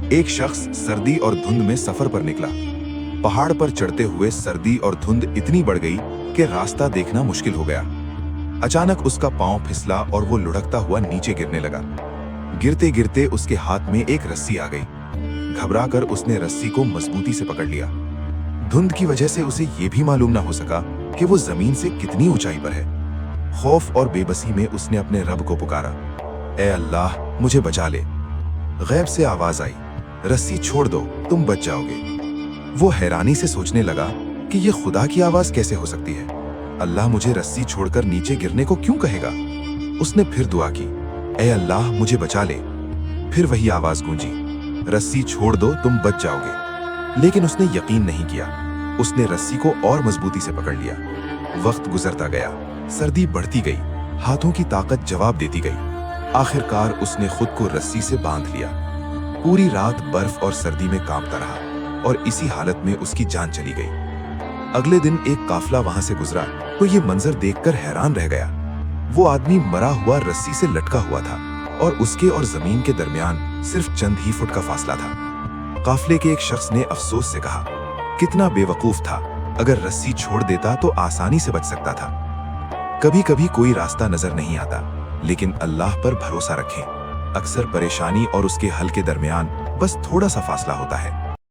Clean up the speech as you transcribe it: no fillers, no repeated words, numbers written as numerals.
एक शख्स सर्दी और धुंध में सफर पर निकला। पहाड़ पर चढ़ते हुए सर्दी और धुंध इतनी बढ़ गई कि रास्ता देखना मुश्किल हो गया। अचानक उसका पांव फिसला और वो लुढ़कता हुआ नीचे गिरने लगा। गिरते गिरते उसके हाथ में एक रस्सी आ गई। घबराकर उसने रस्सी को मजबूती से पकड़ लिया। धुंध की वजह से उसे ये भी मालूम ना हो सका कि वो जमीन से कितनी ऊंचाई पर है। खौफ और बेबसी में उसने अपने रब को पुकारा, ए अल्लाह, मुझे बचा ले। गैब से आवाज आई, रस्सी छोड़ दो, तुम बच जाओगे। वो हैरानी से सोचने लगा कि ये खुदा की आवाज कैसे हो सकती है। अल्लाह मुझे रस्सी छोड़कर नीचे गिरने को क्यों कहेगा। उसने फिर दुआ की, ए अल्लाह, मुझे बचा ले। फिर वही आवाज गूंजी, रस्सी छोड़ दो, तुम बच जाओगे। लेकिन उसने यकीन नहीं किया। उसने रस्सी को और मजबूती से पकड़ लिया। वक्त गुजरता गया, सर्दी बढ़ती गई, हाथों की ताकत जवाब देती गई। आखिरकार उसने खुद को रस्सी से बांध लिया। पूरी रात बर्फ और सर्दी में कांपता रहा और इसी हालत में उसकी जान चली गई। अगले दिन एक काफिला वहां से गुजरा तो ये मंजर देखकर हैरान रह गया। वो आदमी मरा हुआ रस्सी से लटका हुआ था और उसके और जमीन के दरमियान सिर्फ चंद ही फुट का फासला था। काफिले के एक शख्स ने अफसोस से कहा, कितना बेवकूफ था, अगर रस्सी छोड़ देता तो आसानी से बच सकता था। कभी कभी कोई रास्ता नजर नहीं आता, लेकिन अल्लाह पर भरोसा रखें। अक्सर परेशानी और उसके हल के दरमियान बस थोड़ा सा फासला होता है।